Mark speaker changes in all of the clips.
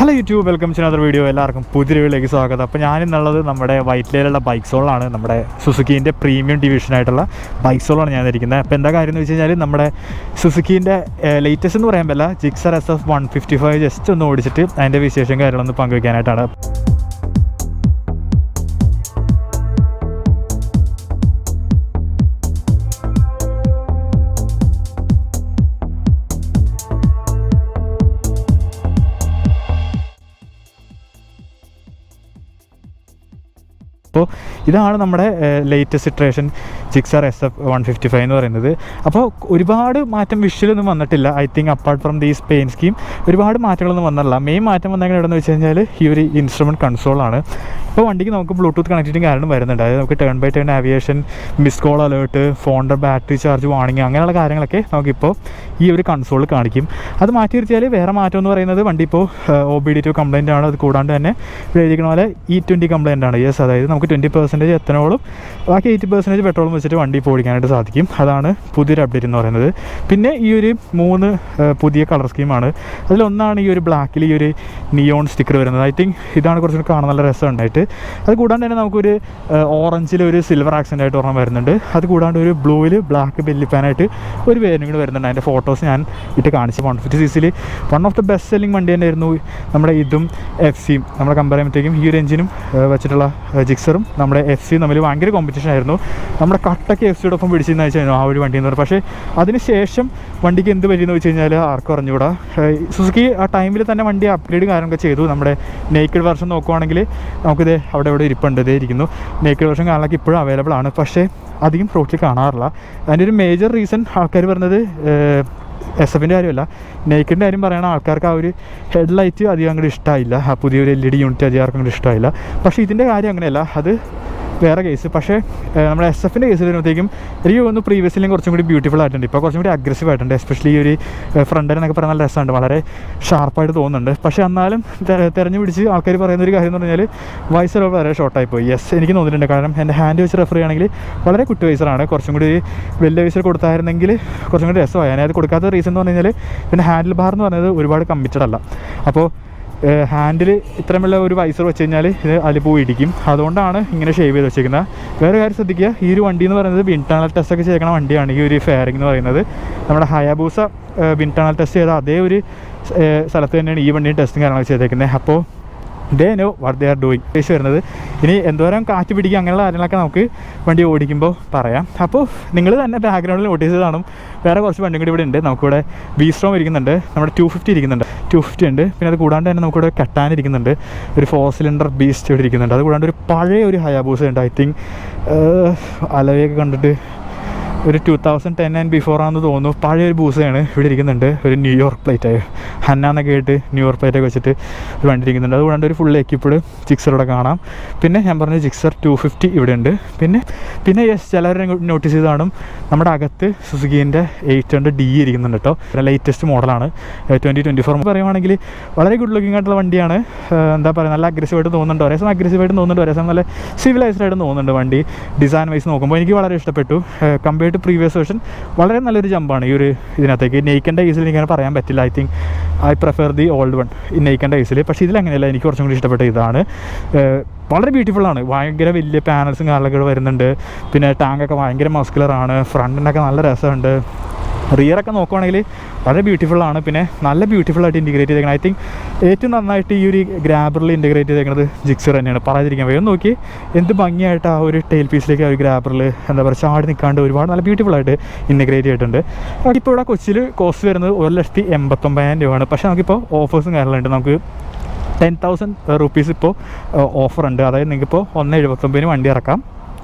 Speaker 1: Hello YouTube, welcome to another video. എല്ലാവർക്കും പുതിയ വീഡിയോയിലേക്ക് സ്വാഗതം. അപ്പോൾ ഞാനിന്നുള്ളത് നമ്മുടെ വൈറ്റ്ലയിലുള്ള ബൈക്ക് സോളാണ്. നമ്മുടെ സുസുക്കീൻ്റെ പ്രീമിയം ഡിവിഷനായിട്ടുള്ള ബൈക്ക് സോളാണ് ഞാൻ ഇരിക്കുന്നത്. അപ്പോൾ എന്താ കാര്യം എന്ന് വെച്ച് കഴിഞ്ഞാൽ നമ്മുടെ സുസുക്കീൻ്റെ ലേറ്റസ്റ്റ് എന്ന് പറയാൻ പറ്റില്ല, ജിക്സർ SF 155 ജസ്റ്റ് ഒന്ന് ഓടിച്ചിട്ട് അതിൻ്റെ വിശേഷം കാര്യങ്ങളൊന്ന് പങ്കുവയ്ക്കാനായിട്ടാണ്. അപ്പോൾ ഇതാണ് നമ്മുടെ ലേറ്റസ്റ്റ് ഇറ്ററേഷൻ ജിക്സർ SF 155 എന്ന് പറയുന്നത്. അപ്പോൾ ഒരുപാട് മാറ്റം വിഷ്വലൊന്നും വന്നിട്ടില്ല. I think apart from these pain scheme ഒരുപാട് മാറ്റങ്ങളൊന്നും വന്നിട്ടില്ല. മെയിൻ മാറ്റം വന്നെങ്കിൽ എവിടെയെന്ന് വെച്ച് കഴിഞ്ഞാൽ ഈ ഒരു ഇൻസ്ട്രുമെൻറ്റ് കൺസോളാണ്. ഇപ്പോൾ വണ്ടിക്ക് നമുക്ക് ബ്ലൂടൂത്ത് കണക്റ്റിവിറ്റി കാരണം വരുന്നുണ്ട്. അതായത് നമുക്ക് turn by turn navigation, miss call alert, ഫോണിൻ്റെ ബാറ്ററി ചാർജ് വാർണിംഗ്, അങ്ങനെയുള്ള കാര്യങ്ങളൊക്കെ നമുക്കിപ്പോൾ ഈ ഒരു കൺസോളിൽ കാണിക്കും. അത് മാറ്റി നിർത്തിയാൽ വേറെ മാറ്റം എന്ന് പറയുന്നത് വണ്ടി ഇപ്പോൾ OBD2 കംപ്ലയിൻ്റ് ആണ്. അത് കൂടാണ്ട് തന്നെ എഴുതിക്കുന്ന പോലെ E20 കംപ്ലയിൻ്റ് ആണ്. യെസ്, അതായത് നമുക്ക് 20% എത്തനോളും ബാക്കി 80% പെട്രോളും വെച്ചിട്ട് വണ്ടി ഇപ്പോൾ ഓടിക്കാനായിട്ട് സാധിക്കും. അതാണ് പുതിയൊരു അപ്ഡേറ്റ് എന്ന് പറയുന്നത്. പിന്നെ ഈ ഒരു 3 പുതിയ കളർ സ്കീമാണ്. അതിലൊന്നാണ് ഈ ഒരു ബ്ലാക്കിൽ ഈ ഒരു നിയോൺ സ്റ്റിക്കർ വരുന്നത്. ഐ തിങ്ക് ഇതാണ് കുറച്ചുകൂടി കാണാൻ നല്ല രസമുണ്ടായിട്ട്. അത് കൂടാണ്ട് തന്നെ നമുക്കൊരു ഓറഞ്ചിൽ ഒരു സിൽവർ ആക്സെൻ്റ് ആയിട്ട് ഒരെണ്ണം വരുന്നുണ്ട്. അത് കൂടാണ്ട് ഒരു ബ്ലൂവിൽ ബ്ലാക്ക് ബെല്ലി പാനായിട്ട് ഒരു വേരിയൻ്റ് കൂടി വരുന്നുണ്ട്. അതിൻ്റെ ഫോട്ടോസ് ഞാൻ ഇട്ട് കാണിച്ചു. 150cc one of the best selling വണ്ടി തന്നെയായിരുന്നു നമ്മുടെ ഇതും FC-യും. നമ്മൾ കമ്പയർ ചെയ്യുമ്പോഴത്തേക്കും ഈ ഒരു എഞ്ചിനും വെച്ചിട്ടുള്ള ജിക്സറും നമ്മുടെ FC തമ്മിൽ ഭയങ്കര കോമ്പറ്റീഷൻ ആയിരുന്നു. നമ്മുടെ കട്ടൊക്കെ FC-യുടെ ഒപ്പം പിടിച്ചെന്ന് വെച്ച് കഴിഞ്ഞാൽ ആ ഒരു വണ്ടി എന്ന് പറയുന്നത്. പക്ഷേ അതിന് ശേഷം വണ്ടിക്ക് എന്ത് പറ്റിയെന്ന് വെച്ച് കഴിഞ്ഞാൽ ആർക്കും അറിഞ്ഞുകൂടാ. സുസുക്കി ആ ടൈമിൽ തന്നെ വണ്ടി അപ്ഗ്രേഡ് കാര്യങ്ങളൊക്കെ ചെയ്തു. നമ്മുടെ നേക്കഡ് വെർഷൻ നോക്കുവാണെങ്കിൽ നമുക്കിത് അവിടെ ഇരിപ്പുണ്ട്, ഇതേ ഇരിക്കുന്നു. നേക്കഡ് വെർഷൻ കാണാനൊക്കെ ഇപ്പോഴും അവൈലബിൾ ആണ്, പക്ഷേ അധികം റോട്ടിൽ കാണാറില്ല. അതിൻ്റെ ഒരു മേജർ റീസൺ ആൾക്കാർ പറഞ്ഞത് SF-ൻ്റെ കാര്യമല്ല, നേക്കിൻ്റെ കാര്യം പറയുന്ന ആൾക്കാർക്ക് ആ ഒരു ഹെഡ്ലൈറ്റ് അധികം അങ്ങോട്ട് ഇഷ്ടമായില്ല. ആ പുതിയൊരു LED യൂണിറ്റ് അധികം ആർക്കും അങ്ങോട്ട് ഇഷ്ടമായില്ല. പക്ഷേ ഇതിൻ്റെ കാര്യം അങ്ങനെയല്ല, അത് വേറെ കേസ്. പക്ഷേ നമ്മുടെ SF-ൻ്റെ കേസിൽ വരുമ്പോഴത്തേക്കും എനിക്ക് തോന്നുന്നു പ്രീവിയസിലും കുറച്ചും കൂടി ബ്യൂട്ടിഫുൾ ആയിട്ടുണ്ട്. ഇപ്പോൾ കുറച്ചും കൂടി അഗ്രസീവ് ആയിട്ടുണ്ട്. എസ്പെഷ്യലി ഈ ഒരു ഫ്രണ്ട് എന്നൊക്കെ പറയാൻ നല്ല രസമുണ്ട്, വളരെ ഷാർപ്പായിട്ട് തോന്നുന്നുണ്ട്. പക്ഷേ എന്നാലും തിരഞ്ഞു പിടിച്ച് ആൾക്കാർ പറയുന്ന ഒരു കാര്യം എന്ന് പറഞ്ഞാൽ വൈസർ വളരെ ഷോർട്ടായി പോയി. യെസ്, എനിക്ക് തോന്നിയിട്ടുണ്ട്. കാരണം എൻ്റെ ഹാൻഡ് വെച്ച് റെഫർ ചെയ്യുകയാണെങ്കിൽ വളരെ കുട്ടി വൈസറാണ്. കുറച്ചും കൂടി വലിയ വൈസർ കൊടുത്തായിരുന്നെങ്കിൽ കുറച്ചും കൂടി രസമായി. ഞാനത് കൊടുക്കാത്ത റീസൺ എന്ന് പറഞ്ഞു കഴിഞ്ഞാൽ പിന്നെ ഹാൻഡിൽ ബാർ എന്ന് പറയുന്നത് ഒരുപാട് കമ്മിറ്റഡ് അല്ല. അപ്പോൾ ഹാൻഡിൽ ഇത്രയുമുള്ള ഒരു വൈസർ വെച്ച് കഴിഞ്ഞാൽ ഇത് അതിൽ പോയി ഇടിക്കും. അതുകൊണ്ടാണ് ഇങ്ങനെ ഷേവ് ചെയ്ത് വെച്ചിരിക്കുന്നത്. വേറെ കാര്യം ശ്രദ്ധിക്കുക, ഈ ഒരു വണ്ടി എന്ന് പറയുന്നത് വിൻഡ് ടണൽ ടെസ്റ്റൊക്കെ ചെയ്യണ വണ്ടിയാണ്. ഈ ഒരു ഫെയറിംഗ് എന്ന് പറയുന്നത് നമ്മുടെ ഹയാബൂസ വിൻഡ് ടണൽ ടെസ്റ്റ് ചെയ്ത അതേ ഒരു സ്ഥലത്ത് തന്നെയാണ് ഈ വണ്ടിയും ടെസ്റ്റും കാര്യങ്ങളൊക്കെ ചെയ്തേക്കുന്നത്. അപ്പോൾ they know what they are doing. വരുന്നത് ഇനി എന്തോരം കാറ്റ് പിടിക്കുക അങ്ങനെയുള്ള കാര്യങ്ങളൊക്കെ നമുക്ക് വണ്ടി ഓടിക്കുമ്പോൾ പറയാം. അപ്പോൾ നിങ്ങൾ തന്നെ ബാക്ക്ഗ്രൗണ്ടിൽ നോട്ടീസ് ചെയ്താണ് വേറെ കുറച്ച് വണ്ടിയും കൂടി ഇവിടെ ഉണ്ട്. നമുക്കിവിടെ V-Strom ഇരിക്കുന്നുണ്ട്, നമ്മുടെ 250 ഇരിക്കുന്നുണ്ട്, 250 ഉണ്ട്. പിന്നെ അത് കൂടാണ്ട് തന്നെ നമുക്കിവിടെ കട്ടാൻ ഇരിക്കുന്നുണ്ട്, ഒരു 4 സിലിണ്ടർ ബീസ്റ്റ് ഇവിടെ ഇരിക്കുന്നുണ്ട്. അത് കൂടാണ്ട് ഒരു പഴയ ഒരു ഹയാബൂസ ഉണ്ട്. ഐ തിങ്ക് അലവയൊക്കെ കണ്ടിട്ട് ഒരു 2010 ആൻഡ് ബിഫോർ ആണെന്ന് തോന്നുന്നു. പഴയൊരു ബൂസയാണ് ഇവിടെ ഇരിക്കുന്നുണ്ട്. ഒരു ന്യൂയോർക്ക് പ്ലേറ്റായി ഹന്ന എന്നൊക്കെ ആയിട്ട് ന്യൂയോർക്ക് പ്ലേറ്റൊക്കെ വെച്ചിട്ട് ഒരു വണ്ടി ഇരിക്കുന്നുണ്ട്. അതുകൊണ്ട് ഒരു ഫുൾ എക്യുപ്ഡ് ജിക്സറോടെ കാണാം. പിന്നെ ഞാൻ പറഞ്ഞ ജിക്സർ 250 ഇവിടെ ഉണ്ട്. പിന്നെ യെസ്, ചിലർ നോട്ടീസ് ചെയ്ത് കാണും നമ്മുടെ അകത്ത് സുസുക്കീൻ്റെ 800D ഇരിക്കുന്നുണ്ട് കേട്ടോ. ലേറ്റസ്റ്റ് മോഡലാണ് 2024. പറയുവാണെങ്കിൽ വളരെ ഗുഡ് ലുക്കിംഗ് ആയിട്ടുള്ള വണ്ടിയാണ്. എന്താ പറയുക, നല്ല അഗ്രസീവായിട്ട് തോന്നുന്നുണ്ട്. ഒരേ സമയം അഗ്രസീവായിട്ട് തോന്നുന്നുണ്ട്, ഒരേ സമയം നല്ല സിവിലൈസ്ഡ് ആയിട്ട് തോന്നുന്നുണ്ട്. വണ്ടി ഡിസൈൻ വൈസ് നോക്കുമ്പോൾ എനിക്ക് വളരെ ഇഷ്ടപ്പെട്ടു. കമ്പയർഡ് ടു പ്രീവിയസ് വേർഷൻ വളരെ നല്ലൊരു ജമ്പാണ് ഈ ഒരു ഇതിനകത്തേക്ക്. നെയ്ക്കൻ്റെ കേസിൽ എനിക്കങ്ങനെ പറയാൻ പറ്റില്ല. I think I prefer the old one ഈ നെയ്ക്കൻ്റെ കേസിൽ. പക്ഷേ ഇതിലങ്ങനെയല്ല, എനിക്ക് കുറച്ചും കൂടി ഇഷ്ടപ്പെട്ട ഇതാണ്. വളരെ ബ്യൂട്ടിഫുള്ളാണ്. ഭയങ്കര വലിയ പാനൽസും കാര്യങ്ങളൊക്കെ വരുന്നുണ്ട്. പിന്നെ ടാങ്കൊക്കെ ഭയങ്കര മസ്കുലറാണ്. ഫ്രണ്ടിനൊക്കെ നല്ല രസമുണ്ട്. റിയറൊക്കെ നോക്കുവാണെങ്കിൽ വളരെ ബ്യൂട്ടിഫുള്ളാണ്. പിന്നെ നല്ല ബ്യൂട്ടിഫുള്ളായിട്ട് ഇൻറ്റിഗ്രേറ്റ് ചെയ്തേക്കണം. ഐ തിങ്ക് ഏറ്റവും നന്നായിട്ട് ഈ ഒരു ഗ്രാബറിൽ ഇൻറ്റിഗ്രേറ്റ് ചെയ്തേക്കുന്നത് ജിക്സർ തന്നെയാണ്. പറയാതിരിക്കാൻ വയ്യ. നോക്കി എന്ത് ഭംഗിയായിട്ട് ആ ഒരു ടെയിൽ പീസിലേക്ക് ആ ഒരു ഗ്രാബറിൽ എന്താ പറയുക ചാടി നിൽക്കാണ്ട് ഒരുപാട് നല്ല ബ്യൂട്ടിഫുള്ളായിട്ട് ഇൻറ്റിഗ്രേറ്റ് ചെയ്തിട്ടുണ്ട്. ഇപ്പോൾ ഇവിടെ കൊച്ചിയിൽ കോസ്റ്റ് വരുന്നത് 1,89,000 രൂപയാണ്. പക്ഷേ നമുക്കിപ്പോൾ ഓഫേഴ്സും കാര്യങ്ങളുണ്ട്. നമുക്ക് 10,000 rupees ഇപ്പോൾ ഓഫറുണ്ട്. അതായത് നിങ്ങൾക്കിപ്പോൾ 1,79,000 വണ്ടി ഇറക്കാം.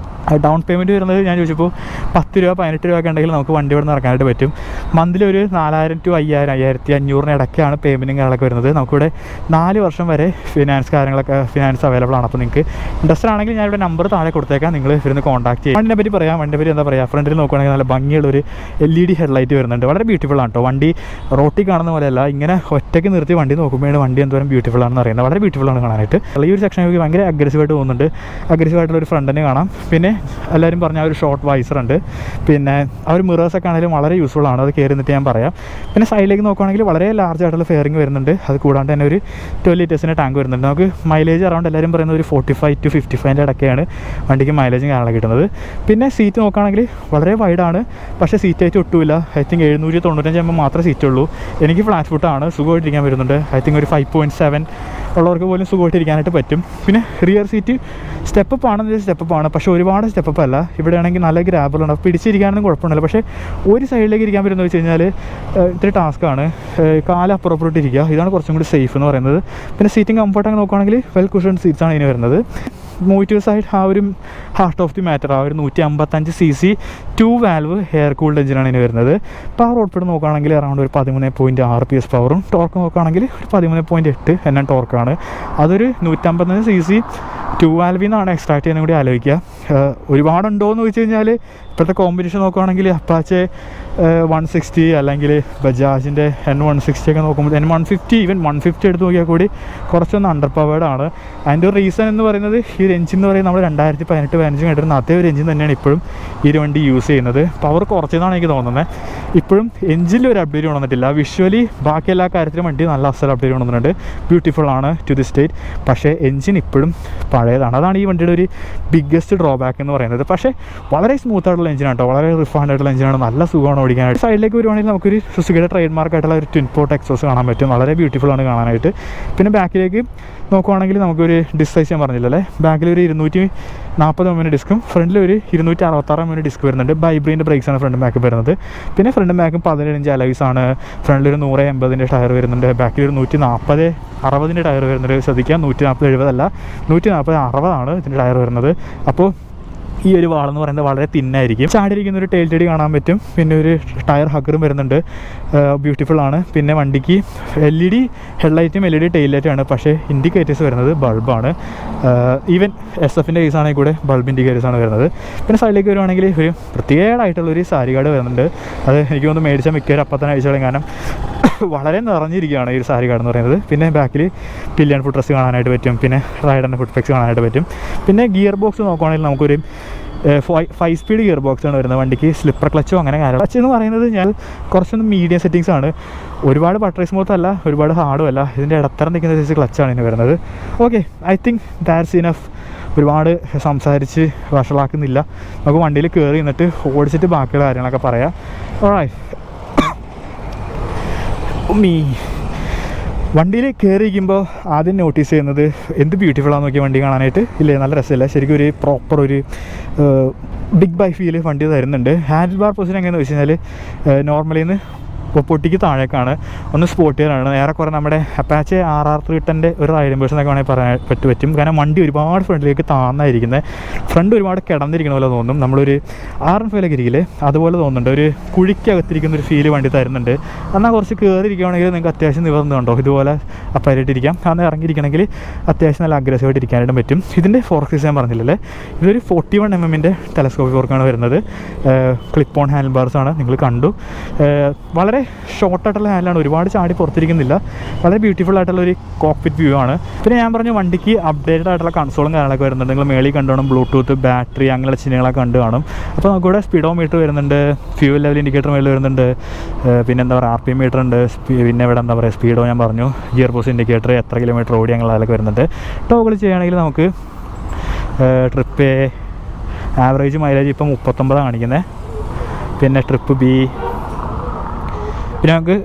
Speaker 1: ഡൗൺ പേയ്മെൻറ്റ് വരുന്നത് ഞാൻ ചോദിച്ചപ്പോൾ 10 രൂപ 18 രൂപ ഒക്കെ ഉണ്ടെങ്കിൽ നമുക്ക് വണ്ടി ഇവിടെ നിന്ന് ഇറക്കാനായിട്ട് പറ്റും. മന്ത്ലി ഒരു 4,000 to 5,000 1,500 ഇടയ്ക്കാണ് പേയ്മെൻറ്റും കാര്യങ്ങളൊക്കെ വരുന്നത്. നമുക്കിവിടെ 4 വർഷം വരെ ഫിനാൻസ് അവൈലബിൾ ആണ്. അപ്പോൾ നിങ്ങൾക്ക് ഇൻട്രസ്റ്റ് ആണെങ്കിൽ ഞാനിവിടെ നമ്പർ താഴെ കൊടുത്തേക്കാം, നിങ്ങൾ ഇവിടുന്ന് കോൺടാക്ട് ചെയ്യാം. വണ്ടിനെ പറ്റി പറയാം. വണ്ടിയെ പറ്റി എന്താ പറയുക, ഫ്രണ്ടിൽ നോക്കുകയാണെങ്കിൽ നല്ല ഭംഗിയുള്ളൊരു LED ഹെഡ്ലൈറ്റ് വരുന്നുണ്ട്. വളരെ ബ്യൂട്ടിഫുൾ ആണ് കേട്ടോ. വണ്ടി റോട്ടിൽ കാണുന്ന പോലെയല്ല, ഇങ്ങനെ ഒറ്റയ്ക്ക് നിർത്തി വണ്ടി നോക്കുമ്പോഴാണ് വണ്ടി എന്തോരം ബ്യൂട്ടിഫുൾ ആണെന്ന് അറിയുന്നത്. വളരെ ബ്യൂട്ടിഫുൾ ആണ് കാണാനായിട്ട്. ഈ ഒരു സെക്ഷൻ ഭയങ്കര അഗ്രസീവായിട്ട് തോന്നുന്നുണ്ട്. അഗ്രസീവായിട്ടുള്ളൊരു ഫ്രണ്ടിനെ കാണാം. പിന്നെ പിന്നെ എല്ലാവരും പറഞ്ഞ ഒരു ഷോർട്ട് വൈസറുണ്ട്, പിന്നെ ആ ഒരു മിറേഴ്സൊക്കെ ആണെങ്കിലും വളരെ യൂസ്ഫുൾ ആണ്, അത് കയറി നിന്നിട്ട് ഞാൻ പറയാം. പിന്നെ സൈഡിലേക്ക് നോക്കുകയാണെങ്കിൽ വളരെ ലാർജ് ആയിട്ടുള്ള ഫെയറിംഗ് വരുന്നുണ്ട്, അത് കൂടാണ്ട് തന്നെ ഒരു 12 ലിറ്റേഴ്സിൻ്റെ ടാങ്ക് വരുന്നുണ്ട്. നമുക്ക് മൈലേജ് അറൗണ്ട് എല്ലാവരും പറയുന്നത് ഒരു 45 to 55 ഇടയ്ക്കാണ് വണ്ടിക്ക് മൈലേജും കാര്യങ്ങളൊക്കെ കിട്ടുന്നത്. പിന്നെ സീറ്റ് നോക്കുകയാണെങ്കിൽ വളരെ വൈഡാണ്, പക്ഷേ സീറ്റ് ആയിട്ട് ഒട്ടുമില്ല. ഐ തിങ്ക് 795 mm മാത്രമേ സീറ്റുള്ളൂ. എനിക്ക് ഫ്ലാറ്റ് ഫുട്ടാണ്, സുഖമായിട്ടിരിക്കാൻ വരുന്നുണ്ട്. ഐ തിങ്ക് ഒരു 5.7 ഉള്ളവർക്ക് പോലും സുഖമായിട്ടിരിക്കാനായിട്ട് പറ്റും. പിന്നെ റിയർ സീറ്റ് സ്റ്റെപ്പ് ആണെന്നൊരു സ്റ്റെപ്പാണ്, പക്ഷേ ഒരുപാട് സ്റ്റെപ്പ് അല്ല. ഇവിടെ ആണെങ്കിൽ നല്ല ഗ്രാബിളുണ്ട്, പിടിച്ചിരിക്കാനൊന്നും കുഴപ്പമൊന്നുമില്ല. പക്ഷേ ഒരു സൈഡിലേക്ക് ഇരിക്കാൻ പറ്റുമെന്ന് വെച്ച് കഴിഞ്ഞാൽ ഇത്തിരി ടാസ്ക്കാണ്, കാല് അപ്പുറപ്പുറത്തിരിക്കുക. ഇതാണ് കുറച്ചും കൂടി സേഫ് എന്ന് പറയുന്നത്. പിന്നെ സീറ്റിംഗ് കംഫർട്ടൊക്കെ നോക്കുകയാണെങ്കിൽ വെൽ കുഷൻ സീറ്റ്സാണ് ഇതിന് വരുന്നത്. മൂവ് ടു സൈഡ് ആ ഒരു ഹാർട്ട് ഓഫ് ദി മാറ്റർ, ആ ഒരു 155 cc 2 വാൽവ് എയർ കൂൾഡ് എഞ്ചിനാണ് ഇതിന് വരുന്നത്. പവർ ഔട്ട്പുട്ട് നോക്കുകയാണെങ്കിൽ അറൗണ്ട് ഒരു 13.6 PS പവറും, ടോർക്ക് നോക്കുകയാണെങ്കിൽ ഒരു 13.8 NM ടോർക്കാണ്. അതൊരു 155 cc 2 വാൽവിൽ നിന്നാണ് എക്സ്ട്രാക്ട് ചെയ്യാനും കൂടി ആലോചിക്കുക. ഒരുപാടുണ്ടോ എന്ന് ചോദിച്ചു കഴിഞ്ഞാൽ ഇപ്പോഴത്തെ കോമ്പറ്റീഷൻ നോക്കുകയാണെങ്കിൽ അപ്പാച്ചെ 160 അല്ലെങ്കിൽ ബജാജിൻ്റെ N160 ഒക്കെ നോക്കുമ്പോൾ N150 ഈവൻ 150 എടുത്ത് നോക്കിയാൽ കൂടി കുറച്ചൊന്ന് അണ്ടർ പവേർഡാണ്. അതിൻ്റെ ഒരു റീസൺ എന്ന് പറയുന്നത് ഈ ഒരു എഞ്ചിൻ എന്ന് പറയുന്നത് നമ്മൾ 2018-15 കേട്ടിരുന്ന അതേ ഒരു എഞ്ചിൻ തന്നെയാണ് ഇപ്പോഴും ഈ ഒരു വണ്ടി യൂസ് ചെയ്യുന്നത്. പവർ കുറച്ചെന്നാണ് എനിക്ക് തോന്നുന്നത്. ഇപ്പോഴും എഞ്ചിനിൽ ഒരു അപ്ഡേറ്റ് കൊണ്ടുവന്നിട്ടില്ല. വിഷ്വലി ബാക്കി എല്ലാ കാര്യത്തിലും വണ്ടി നല്ല അസൽ അപ്ഡേറ്റ് കൊണ്ടുവന്നിട്ടുണ്ട്, ബ്യൂട്ടിഫുൾ ആണ് ടു ദി സ്റ്റേറ്റ്. പക്ഷേ എഞ്ചിൻ ഇപ്പോഴും പഴയതാണ്. അതാണ് ഈ വണ്ടിയുടെ ഒരു ബിഗ്ഗസ്റ്റ് ഡ്രോബാക്ക് എന്ന് പറയുന്നത്. പക്ഷേ വളരെ സ്മൂത്ത് ആയിട്ടുള്ള എഞ്ചിനാണ് കേട്ടോ, വളരെ റിഫൈൻഡ് ആയിട്ടുള്ള എഞ്ചിനാണ്, നല്ല സുഖമാണ് ഓടിക്കാനായിട്ട്. സൈഡിലേക്ക് വരുവാണെങ്കിൽ നമുക്കൊരു സുസുക്കിയുടെ ട്രേഡ് മാർക്ക് ആയിട്ടുള്ള ഒരു ട്വിൻ പോർട്ട് എക്സോസ് കാണാൻ പറ്റും, വളരെ ബ്യൂട്ടിഫുൾ ആണ് കാണാനായിട്ട്. പിന്നെ ബാക്കിലേക്ക് നോക്കുവാണെങ്കിൽ നമുക്കൊരു ഡിസ്ക് സൈസ് ഞാൻ പറഞ്ഞില്ലല്ലേ, ബാക്കിലൊരു 240 mm ഡിസ്കും ഫ്രണ്ടിൽ ഒരു 266 mm ഡിസ്ക് വരുന്നുണ്ട്. ബൈബ്രീൻ്റെ ബ്രേക്സാണ് ഫ്രണ്ട് ബാക്ക് വരുന്നത്. പിന്നെ ഫ്രണ്ട് ബാക്കും 17 ഇഞ്ച് അലോയ്സ് ആണ്. ഫ്രണ്ടിലൊരു 180 ടയർ വരുന്നുണ്ട്, ബാക്കിലൊരു 140-60 ടയർ വരുന്നുണ്ട്. ശ്രദ്ധിക്കുക, 140-70 അല്ല, 140-60 ഇതിൻ്റെ ടയർ വരുന്നത്. അപ്പോൾ ഈ ഒരു വാളെന്ന് പറയുന്നത് വളരെ തിന്നായിരിക്കും. ചാടിയിരിക്കുന്ന ഒരു ടെയിൽ ടെഡി കാണാൻ പറ്റും. പിന്നെ ഒരു ടയർ ഹഗറും വരുന്നുണ്ട്, ബ്യൂട്ടിഫുൾ ആണ്. പിന്നെ വണ്ടിക്ക് LED ഹെഡ്ലൈറ്റും LED ടെയിൽ ലൈറ്റുമാണ്, പക്ഷേ ഇൻഡിക്കേറ്റേഴ്സ് വരുന്നത് ബൾബാണ്. ഈവൻ SF-ൻ്റെ കേസാണെങ്കിൽ കൂടെ ബൾബ് ഇൻഡിക്കേറ്റേഴ്സാണ് വരുന്നത്. പിന്നെ സൈഡിലേക്ക് വരുവാണെങ്കിൽ ഒരു പ്രത്യേകമായിട്ടുള്ളൊരു സാരി കാർഡ് വരുന്നുണ്ട്. അത് എനിക്ക് തോന്നുന്നു മേടിച്ചാൽ മിക്കവരും അപ്പം തന്നെ അയച്ചോളും, കാരണം വളരെ നിറഞ്ഞിരിക്കുകയാണ് ഈ ഒരു സാരി കാർഡ് എന്ന് പറയുന്നത്. പിന്നെ ബാക്കിൽ പില്ലിയൻ ഫുഡ് റെസ്റ്റ് കാണാനായിട്ട് പറ്റും, പിന്നെ റൈഡറിൻ്റെ ഫുഡ് ഫ്ലെക്സ് കാണാനായിട്ട് പറ്റും. പിന്നെ ഗിയർ ബോക്സ് നോക്കുകയാണെങ്കിൽ നമുക്കൊരു 5 സ്പീഡ് ഗിയർ ബോക്സാണ് വരുന്നത്. വണ്ടിക്ക് സ്ലിപ്പർ ക്ലച്ചോ അങ്ങനെ കാര്യങ്ങൾ. ക്ലച്ച് എന്ന് പറയുന്നത് ഞാൻ കുറച്ചൊന്ന് മീഡിയം സെറ്റിങ്സ് ആണ്, ഒരുപാട് ബട്ടറി സ്മൂത്ത് അല്ല, ഒരുപാട് ഹാർഡും അല്ല, ഇതിൻ്റെ ഇടത്തരം നിൽക്കുന്ന സൈസ് ക്ലച്ചാണ് ഇതിന് വരുന്നത്. Okay, I think that's enough. ഒരുപാട് സംസാരിച്ച് വഷളാക്കുന്നില്ല, നമുക്ക് വണ്ടിയിൽ കയറി നിന്നിട്ട് ഓടിച്ചിട്ട് ബാക്കിയുള്ള കാര്യങ്ങളൊക്കെ പറയാം. ഓൾറൈറ്റ്, വണ്ടിയിൽ കയറിയിരിക്കുമ്പോൾ ആദ്യം നോട്ടീസ് ചെയ്യുന്നത് എന്ത് ബ്യൂട്ടിഫുള്ളാന്ന് നോക്കിയ വണ്ടി കാണാനായിട്ട്. ഇല്ലേ, നല്ല രസമില്ല, ശരിക്കും ഒരു പ്രോപ്പർ ഒരു ബിഗ് ബൈ ഫീല് വണ്ടി തരുന്നുണ്ട്. ഹാൻഡിൽ ബാർ പൊസിഷൻ എങ്ങനെയാണെന്ന് വെച്ച് കഴിഞ്ഞാൽ നോർമലിന്ന് പൊട്ടിക്ക് താഴേക്കാണ്, ഒന്ന് സ്പോർട്ടിയറാണ്. ഏറെക്കുറെ നമ്മുടെ അപ്പാച്ചെ RR310 ഒരു റൈഡിംഗ് വേർഷൻ എന്നൊക്കെ വേണമെങ്കിൽ പറയാൻ പറ്റും. കാരണം വണ്ടി ഒരുപാട് ഫ്രണ്ടിലേക്ക് താന്നായിരിക്കുന്നത്, ഫ്രണ്ട് ഒരുപാട് കിടന്നിരിക്കുന്ന പോലെ തോന്നും. നമ്മളൊരു R15 ഇരിക്കില്ലേ അതുപോലെ തോന്നുന്നുണ്ട്, ഒരു കുഴിക്കകത്തിരിക്കുന്ന ഒരു ഫീല് വണ്ടി തരുന്നുണ്ട്. എന്നാൽ കുറച്ച് കയറിയിരിക്കുകയാണെങ്കിൽ നിങ്ങൾക്ക് അത്യാവശ്യം നിവർന്നുണ്ടോ ഇതുപോലെ അപ്പായിട്ടിരിക്കാം. അന്ന് ഇറങ്ങിയിരിക്കണമെങ്കിൽ അത്യാവശ്യം നല്ല അഗ്രസീവായിട്ട് ഇരിക്കാനായിട്ടും പറ്റും. ഇതിൻ്റെ ഫോർക്ക് ഞാൻ പറഞ്ഞില്ലല്ലേ, ഇതൊരു 41 mm ടെലസ്കോപ്പിക് ഫോർക്കാണ് വരുന്നത്. ക്ലിപ്പ് ഓൺ ഹാൻഡിൽ ബാർസാണ്, നിങ്ങൾ കണ്ടു. വളരെ ഷോർട്ടായിട്ടുള്ള ഹാൻഡിലാണ്, ഒരുപാട് ചാടി പുറത്തിരിക്കുന്നില്ല, വളരെ ബ്യൂട്ടിഫുൾ ആയിട്ടുള്ള ഒരു കോക്പിറ്റ് വ്യൂ ആണ്. പിന്നെ ഞാൻ പറഞ്ഞു വണ്ടിക്ക് അപ്ഡേറ്റഡ് ആയിട്ടുള്ള കൺസോളും കാര്യങ്ങളൊക്കെ വരുന്നുണ്ട്. നിങ്ങൾ മേളിൽ കണ്ടുകാണും ബ്ലൂടൂത്ത്, ബാറ്ററി അങ്ങനെയുള്ള ചിഹ്നങ്ങളൊക്കെ കണ്ടു കാണും. അപ്പോൾ നമുക്കിവിടെ സ്പീഡോമീറ്റർ വരുന്നുണ്ട്, ഫ്യൂവൽ ലെവൽ ഇൻഡിക്കേറ്റർ മേളിൽ വരുന്നുണ്ട്, പിന്നെ എന്താ പറയുക RPM മീറ്റർ ഉണ്ട്, പിന്നെ ഇവിടെ എന്താ പറയുക സ്പീഡോ ഞാൻ പറഞ്ഞു, ഗിയർ ബോക്സ് ഇൻഡിക്കേറ്റർ, എത്ര കിലോമീറ്റർ ഓടി അങ്ങനെ അതിലൊക്കെ വരുന്നുണ്ട്. ടോഗിൾ ചെയ്യുകയാണെങ്കിൽ നമുക്ക് ട്രിപ്പ് ആവറേജ് മൈലേജ് ഇപ്പോൾ 39 കാണിക്കുന്നത്. പിന്നെ ട്രിപ്പ് B, പിന്നെ നമുക്ക്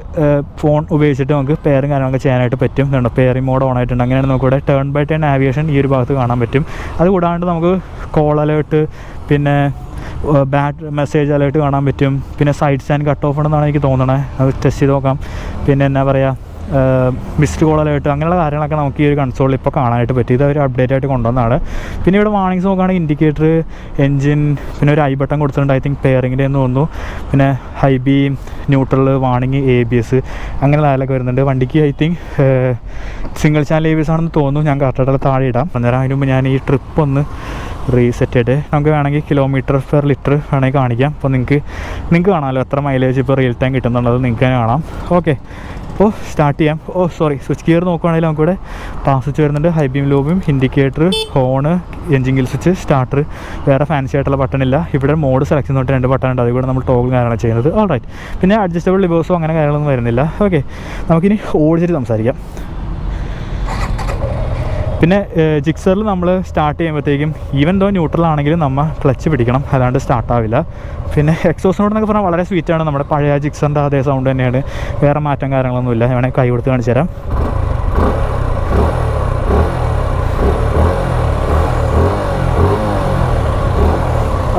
Speaker 1: ഫോൺ ഉപയോഗിച്ചിട്ട് നമുക്ക് പെയറും കാര്യങ്ങളൊക്കെ ചെയ്യാനായിട്ട് പറ്റും. ഇതുണ്ട് പെയറിംഗ് മോഡ് ഓൺ ആയിട്ടുണ്ട്. അങ്ങനെയാണ് നമുക്കിവിടെ ടേൺ ബൈ ടേൺ നാവിഗേഷൻ ഈ ഒരു ഭാഗത്ത് കാണാൻ പറ്റും. അതുകൂടാണ്ട് നമുക്ക് കോൾ അലേർട്ട്, പിന്നെ മെസ്സേജ് അലേർട്ട് കാണാൻ പറ്റും. പിന്നെ സൈഡ് സ്റ്റാൻഡ് കട്ട് ഓഫ് ഉണ്ടെന്നാണ് എനിക്ക് തോന്നണത്, അത് ടെസ്റ്റ് ചെയ്ത് നോക്കാം. പിന്നെ എന്നാ പറയുക മിസ്ഡ് കോൾ അലേർട്ട് അങ്ങനെയുള്ള കാര്യങ്ങളൊക്കെ നമുക്ക് ഈ ഒരു കൺസോളിൽ ഇപ്പോൾ കാണാനായിട്ട് പറ്റും. ഇത് അവർ അപ്ഡേറ്റ് ആയിട്ട് കൊണ്ടുവന്നതാണ്. പിന്നെ ഇവിടെ വാർണിങ്സ് നോക്കുകയാണെങ്കിൽ ഇൻഡിക്കേറ്റർ, എൻജിൻ, പിന്നെ ഒരു ഐ ബട്ടൺ കൊടുത്തിട്ടുണ്ട്, ഐ തിങ്ക് പെയറിങ്ങിൻ്റെ എന്ന് തോന്നുന്നു. പിന്നെ high beam, neutral, warning, ABS അങ്ങനെയുള്ള കാര്യങ്ങളൊക്കെ വരുന്നുണ്ട്. വണ്ടിക്ക് I think single channel ABS ആണെന്ന് തോന്നുന്നു, ഞാൻ കറക്റ്റായിട്ടുള്ള താഴെ ഇടാം. അന്നേരം അതിന് മുമ്പ് ഞാൻ ഈ ട്രിപ്പ് ഒന്ന് റീസെറ്റ് ചെയ്ത് നമുക്ക് വേണമെങ്കിൽ കിലോമീറ്റർ പെർ ലിറ്റർ വേണമെങ്കിൽ കാണിക്കാം. അപ്പോൾ നിങ്ങൾക്ക് കാണാമല്ലോ എത്ര മൈലേജ് ഇപ്പോൾ റിയൽ ടൈം കിട്ടുന്നുള്ളത് നിങ്ങൾക്ക് തന്നെ കാണാം. ഓക്കെ, അപ്പോൾ സ്റ്റാർട്ട് ചെയ്യാം. സോറി, സ്വിച്ച് ഗിയർ നോക്കുകയാണെങ്കിൽ നമുക്കിവിടെ പാസ് സ്വിച്ച് വരുന്നുണ്ട്, high beam low beam, indicator, horn, engine kill switch, starter, വേറെ ഫാൻസി ആയിട്ടുള്ള ബട്ടൺ ഇല്ല. ഇവിടെ മോഡ് സെലക്ഷൻ തൊട്ട് 2 ബട്ടൺ ഉണ്ട്, അതുകൂടെ നമ്മൾ ടോഗിൾ കാര്യങ്ങളാണ് ചെയ്യുന്നത്. ഓൾറൈറ്റ്. പിന്നെ അഡ്ജസ്റ്റബിൾ ലിവേഴ്സോ അങ്ങനെ കാര്യങ്ങളൊന്നും വരുന്നില്ല. ഓക്കെ, നമുക്കിനി ഓടിച്ചിട്ട് സംസാരിക്കാം. പിന്നെ ജിക്സറിൽ നമ്മൾ സ്റ്റാർട്ട് ചെയ്യുമ്പോഴത്തേക്കും ഈവൻ ദോ ന്യൂട്രൽ ആണെങ്കിലും നമ്മൾ ക്ലച്ച് പിടിക്കണം, അല്ലാണ്ട് സ്റ്റാർട്ടാവില്ല. പിന്നെ എക്സോസിനോട് എന്നൊക്കെ പറഞ്ഞാൽ വളരെ സ്വീറ്റാണ്, നമ്മുടെ പഴയ ജിക്സറിൻ്റെ അതേ സൗണ്ട് തന്നെയാണ്, വേറെ മാറ്റം കാര്യങ്ങളൊന്നുമില്ല. ഞാൻ കൈ കൊടുത്ത് കാണിച്ചു തരാം.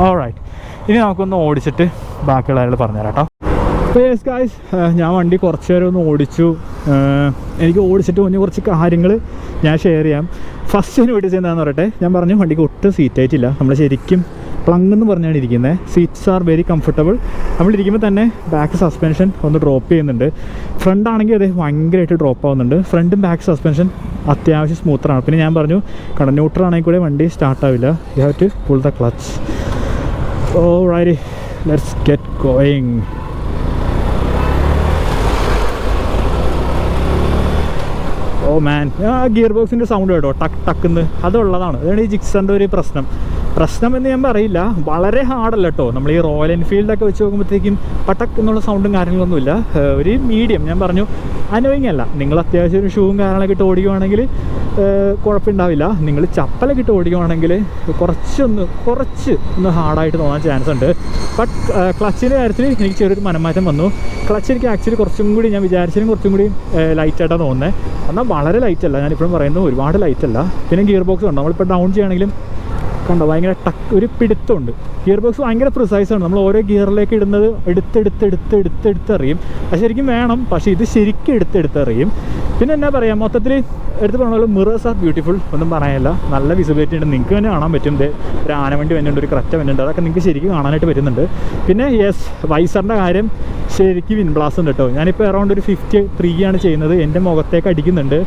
Speaker 1: ഓൾറൈറ്റ്, ഇനി നമുക്കൊന്ന് ഓടിച്ചിട്ട് ബാക്കിയുള്ള കാര്യങ്ങൾ പറഞ്ഞുതരാം കേട്ടോ. അപ്പോൾ യെസ് ഗായ്സ്, ഞാൻ വണ്ടി കുറച്ച് നേരം ഒന്ന് ഓടിച്ചു. എനിക്ക് ഓടിച്ചിട്ട് മുന്നേ കുറച്ച് കാര്യങ്ങൾ ഞാൻ ഷെയർ ചെയ്യാം. ഫസ്റ്റ് നോട്ടീസ് എന്താണെന്ന് പറയട്ടെ. ഞാൻ പറഞ്ഞു വണ്ടിക്ക് ഒട്ടും സീറ്റ് ആയിട്ടില്ല, നമ്മൾ ശരിക്കും പ്ലങ് എന്ന് പറഞ്ഞാണ് ഇരിക്കുന്നത്. Seats are very comfortable. നമ്മളിരിക്കുമ്പോൾ തന്നെ ബാക്ക് സസ്പെൻഷൻ ഒന്ന് ഡ്രോപ്പ് ചെയ്യുന്നുണ്ട്. ഫ്രണ്ട് ആണെങ്കിൽ അത് ഭയങ്കരമായിട്ട് ഡ്രോപ്പ് ആവുന്നുണ്ട്. ഫ്രണ്ടും ബാക്ക് സസ്പെൻഷൻ അത്യാവശ്യം സ്മൂത്തറാണ്. പിന്നെ ഞാൻ പറഞ്ഞു ന്യൂട്രൽ ആണെങ്കിൽ കൂടെ വണ്ടി സ്റ്റാർട്ടാവില്ല, you have to pull the clutch. Alright, let's get going. Oh man, gear ബോക്സിൻ്റെ സൗണ്ട് കേട്ടോ, ടക്ക് ടക്കുന്ന്, അതുള്ളതാണ്. അതാണ് ഈ ജിക്സറിൻ്റെ ഒരു പ്രശ്നം എന്ന് ഞാൻ പറയില്ല. വളരെ ഹാർഡല്ല കേട്ടോ, നമ്മൾ ഈ റോയൽ എൻഫീൽഡൊക്കെ വെച്ച് നോക്കുമ്പോഴത്തേക്കും പട്ടക്ക് എന്നുള്ള സൗണ്ടും കാര്യങ്ങളൊന്നുമില്ല. ഒരു മീഡിയം, ഞാൻ പറഞ്ഞു അനോയിങ് അല്ല. നിങ്ങൾ അത്യാവശ്യം ഒരു ഷൂവും കാര്യങ്ങളൊക്കെ ഇട്ട് ഓടിക്കുവാണെങ്കിൽ കുഴപ്പമുണ്ടാവില്ല. നിങ്ങൾ ചപ്പലൊക്കെ ഇട്ട് ഓടിക്കുവാണെങ്കിൽ കുറച്ച് ഒന്ന് ഹാർഡായിട്ട് തോന്നാൻ ചാൻസ് ഉണ്ട്. ബട്ട് ക്ലച്ചിൻ്റെ കാര്യത്തിൽ എനിക്ക് ചെറിയൊരു മനംമാറ്റം വന്നു. ക്ലച്ച് എനിക്ക് ആക്ച്വലി കുറച്ചും കൂടി ഞാൻ വിചാരിച്ചതിനും കുറച്ചും കൂടി ലൈറ്റായിട്ടാണ് തോന്നുന്നത്. എന്നാൽ വളരെ ലൈറ്റല്ല, ഞാനിപ്പോഴും പറയുന്നത് ഒരുപാട് ലൈറ്റല്ല. പിന്നെ ഗിയർ ബോക്സ് ഉണ്ട്, നമ്മളിപ്പോൾ ഡൗൺ ചെയ്യുകയാണെങ്കിലും കണ്ടോ ഭയങ്കര ഒരു പിടുത്തമുണ്ട്. ഗിയർ ബോക്സ് ഭയങ്കര പ്രിസൈസാണ്. നമ്മൾ ഓരോ ഗിയറിലേക്ക് ഇടുന്നത് എടുത്തെറിയും. അത് ശരിക്കും വേണം, പക്ഷേ ഇത് ശരിക്കും എടുത്തെറിയും. പിന്നെ എന്നാ പറയുക, മൊത്തത്തിൽ എടുത്ത് പറഞ്ഞാൽ മിറേഴ്സ് ആർ ബ്യൂട്ടിഫുൾ, ഒന്നും പറയാനില്ല. നല്ല വിസിബിലിറ്റി ഉണ്ട്, നിങ്ങൾക്ക് തന്നെ കാണാൻ പറ്റും. ഒരു ആനവണ്ടി വന്നിട്ടുണ്ട്, ഒരു ക്രെറ്റ വന്നിട്ടുണ്ട്, അതൊക്കെ നിങ്ങൾക്ക് ശരിക്കും കാണാനായിട്ട് പറ്റുന്നുണ്ട്. പിന്നെ യെസ്, വൈസറിൻ്റെ കാര്യം ശരിക്കും വിൻബ്ലാസ് ഉണ്ട് കേട്ടോ. ഞാനിപ്പോൾ അറൗണ്ട് ഒരു 53 ആണ് ചെയ്യുന്നത്. എൻ്റെ മുഖത്തേക്ക് അടിക്കുന്നുണ്ട്.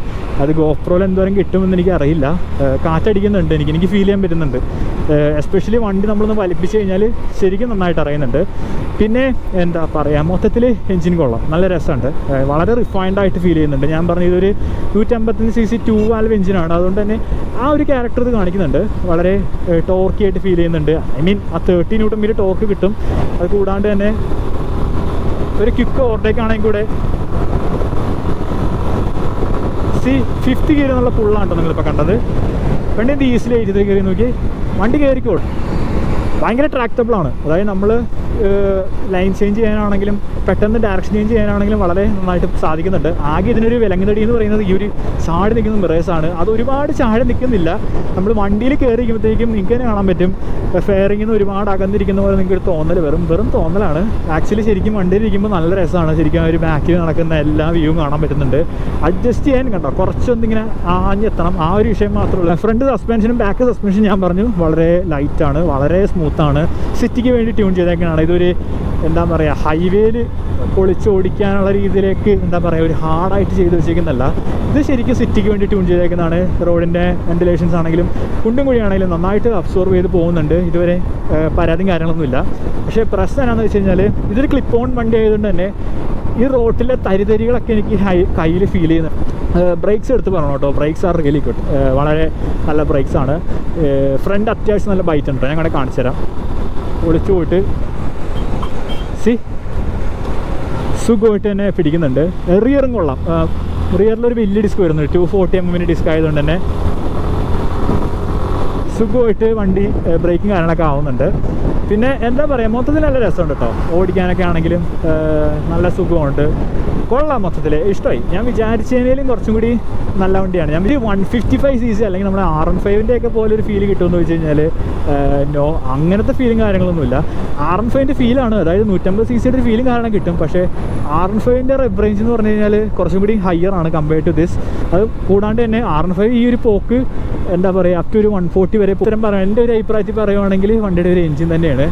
Speaker 1: അത് ഗോപ്രോയിൽ എന്തോരം കിട്ടുമെന്ന് എനിക്ക് അറിയില്ല. കാറ്റടിക്കുന്നുണ്ട്, എനിക്ക് ഫീൽ ചെയ്യാൻ പറ്റുന്നുണ്ട്. എസ്പെഷ്യലി വണ്ടി നമ്മളൊന്ന് വലിപ്പിച്ച് കഴിഞ്ഞാൽ ശരിക്കും നന്നായിട്ട് അറിയുന്നുണ്ട്. പിന്നെ എന്താ പറയുക, മൊത്തത്തിൽ എൻജിൻ കൊള്ളാം, നല്ല രസമുണ്ട്, വളരെ റിഫൈൻഡ് ആയിട്ട് ഫീൽ ചെയ്യുന്നുണ്ട്. ഞാൻ പറഞ്ഞു ഇതൊരു 155cc 2 വാൽവ് എഞ്ചിനാണ്, അതുകൊണ്ട് തന്നെ ആ ഒരു ക്യാരക്ടർ ഇത് കാണിക്കുന്നുണ്ട്. വളരെ ടോർക്കി ആയിട്ട് ഫീൽ ചെയ്യുന്നുണ്ട്. ഐ മീൻ ആ 30 Nm ടോർക്ക് കിട്ടും. അത് കൂടാണ്ട് തന്നെ ഒരു ക്വിക്ക് ഓവർടേക്ക് ആണെങ്കിൽ കൂടെ 5th ഗിയർ എന്നുള്ള പുള്ളാണ് നിങ്ങളിപ്പോൾ കണ്ടത്. വണ്ടി എന്ത് ഈസിലി 83 കയറി നോക്കി വണ്ടി കയറിക്കോളും. ഭയങ്കര ട്രാക്റ്റബിളാണ്. അതായത് നമ്മൾ ലൈൻ ചേഞ്ച് ചെയ്യാനാണെങ്കിലും പെട്ടെന്ന് ഡയറക്ഷൻ ചേഞ്ച് ചെയ്യാനാണെങ്കിലും വളരെ നന്നായിട്ട് സാധിക്കുന്നുണ്ട്. ആകെ ഇതിനൊരു വിലങ്ങുതടി എന്ന് പറയുന്നത് ഈ ഒരു ചാടി നിൽക്കുന്ന മിറേഴ്സാണ്. അത് ഒരുപാട് ചാടി നിൽക്കുന്നില്ല. നമ്മൾ വണ്ടിയിൽ കയറിയിരിക്കുമ്പോഴത്തേക്കും നിങ്ങൾക്ക് തന്നെ കാണാൻ പറ്റും, ഫെയറിങ്ങിൽ നിന്ന് ഒരുപാട് അകന്നിരിക്കുന്ന പോലെ നിങ്ങൾക്ക് ഒരു തോന്നൽ വെറും തോന്നലാണ്. ആക്ച്വലി ശരിക്കും വണ്ടിയിൽ ഇരിക്കുമ്പോൾ നല്ല രസമാണ്. ശരിക്കും ഒരു ബാക്കിൽ നടക്കുന്ന എല്ലാ വ്യൂവും കാണാൻ പറ്റുന്നുണ്ട്. അഡ്ജസ്റ്റ് ചെയ്യാൻ കണ്ടോ കുറച്ചൊന്നിങ്ങനെ ആഞ്ഞെത്തണം, ആ ഒരു വിഷയം മാത്രമേ ഉള്ളൂ. ഫ്രണ്ട് സസ്പെൻഷനും ബാക്ക് സസ്പെൻഷൻ ഞാൻ പറഞ്ഞു വളരെ ലൈറ്റാണ്, വളരെ സ്മൂത്താണ്. സിറ്റിക്ക് വേണ്ടി ട്യൂൺ ചെയ്തേക്കാണ്. ഇതൊരു എന്താ പറയുക, ഹൈവേയിൽ പൊളിച്ചോടിക്കാനുള്ള രീതിയിലേക്ക് എന്താ പറയുക ഒരു ഹാർഡായിട്ട് ചെയ്ത് വെച്ചേക്കുന്നതല്ല. ഇത് ശരിക്കും സിറ്റിക്ക് വേണ്ടി ട്യൂൺ ചെയ്തേക്കുന്നതാണ്. റോഡിൻ്റെ വെന്റിലേഷൻസ് ആണെങ്കിലും കുണ്ടും കുഴിയാണെങ്കിലും നന്നായിട്ട് അബ്സോർവ് ചെയ്ത് പോകുന്നുണ്ട്. ഇതുവരെ പരാതിയും കാര്യങ്ങളൊന്നുമില്ല. പക്ഷേ പ്രശ്നം എന്നാന്ന് വെച്ച് കഴിഞ്ഞാൽ ഇതൊരു ക്ലിപ്പ് ഓൺ വണ്ടി ആയതുകൊണ്ട് തന്നെ ഈ റോട്ടിലെ തരിതരികളൊക്കെ എനിക്ക് കയ്യിൽ ഫീൽ ചെയ്യുന്നുണ്ട്. ബ്രേക്സ് എടുത്ത് പറഞ്ഞു കേട്ടോ, ബ്രേക്സ് ആർ റിയലി ഗുഡ്, വളരെ നല്ല ബ്രേക്സാണ്. ഫ്രണ്ട് അത്യാവശ്യം നല്ല ബൈറ്റ് ഉണ്ട്, ഞാൻ അങ്ങനെ കാണിച്ചു തരാം. ഒളിച്ചു പോയിട്ട് സുഖമായിട്ട് തന്നെ പിടിക്കുന്നുണ്ട്. റിയറും കൊള്ളാം. റിയറിലൊരു വലിയ ഡിസ്ക് വരുന്നുണ്ട്, 240 mm ഡിസ്ക് ആയതുകൊണ്ട് തന്നെ സുഖമായിട്ട് വണ്ടി ബ്രേക്കും കാര്യങ്ങളൊക്കെ ആവുന്നുണ്ട്. പിന്നെ എന്താ പറയുക, മൊത്തത്തിൽ നല്ല രസമുണ്ട് കേട്ടോ, ഓടിക്കാനൊക്കെ ആണെങ്കിലും നല്ല സുഖമുണ്ട്. കൊള്ളാം, മൊത്തത്തിൽ ഇഷ്ടമായി. ഞാൻ വിചാരിച്ചതിനേലും കുറച്ചും കൂടി നല്ല വണ്ടിയാണ്. ഞാൻ 155cc അല്ലെങ്കിൽ നമ്മുടെ R15 ഒക്കെ പോലെ ഒരു ഫീൽ കിട്ടുമെന്ന് വെച്ച് കഴിഞ്ഞാൽ നോ, അങ്ങനത്തെ ഫീലും കാര്യങ്ങളൊന്നുമില്ല. R15 ഫീലാണ്, അതായത് 150cc ഒരു ഫീലും കാരണം കിട്ടും. പക്ഷേ R15 റെബ് റേഞ്ച് എന്ന് പറഞ്ഞു കഴിഞ്ഞാൽ കുറച്ചും കൂടി ഹയർ ആണ് കമ്പയർഡ് ടു ദിസ്. അത് കൂടാണ്ട് തന്നെ R15 ഈ ഒരു പോക്ക് എന്താ പറയുക അപ് ടു ഒരു 140 വരെ ഉത്തരം പറയാം. എൻ്റെ ഒരു അഭിപ്രായത്തിൽ പറയുവാണെങ്കിൽ വണ്ടിയുടെ ഒരു എഞ്ചിൻ തന്നെയാണ്.